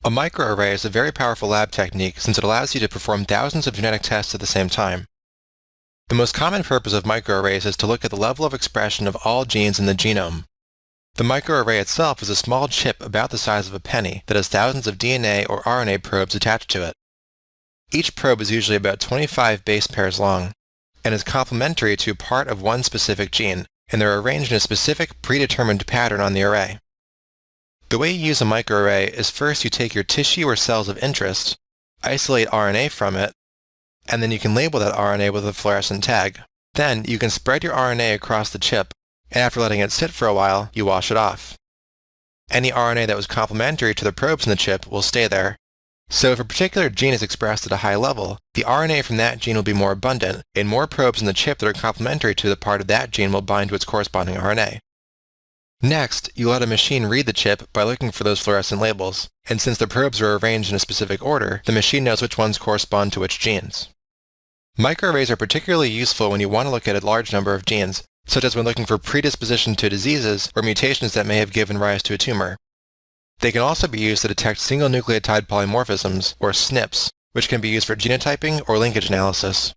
A microarray is a very powerful lab technique since it allows you to perform thousands of genetic tests at the same time. The most common purpose of microarrays is to look at the level of expression of all genes in the genome. The microarray itself is a small chip about the size of a penny that has thousands of DNA or RNA probes attached to it. Each probe is usually about 25 base pairs long and is complementary to part of one specific gene, and they're arranged in a specific predetermined pattern on the array. The way you use a microarray is first you take your tissue or cells of interest, isolate RNA from it, and then you can label that RNA with a fluorescent tag. Then you can spread your RNA across the chip, and after letting it sit for a while, you wash it off. Any RNA that was complementary to the probes in the chip will stay there. So if a particular gene is expressed at a high level, the RNA from that gene will be more abundant, and more probes in the chip that are complementary to the part of that gene will bind to its corresponding RNA. Next, you let a machine read the chip by looking for those fluorescent labels, and since the probes are arranged in a specific order, the machine knows which ones correspond to which genes. Microarrays are particularly useful when you want to look at a large number of genes, such as when looking for predisposition to diseases or mutations that may have given rise to a tumor. They can also be used to detect single nucleotide polymorphisms, or SNPs, which can be used for genotyping or linkage analysis.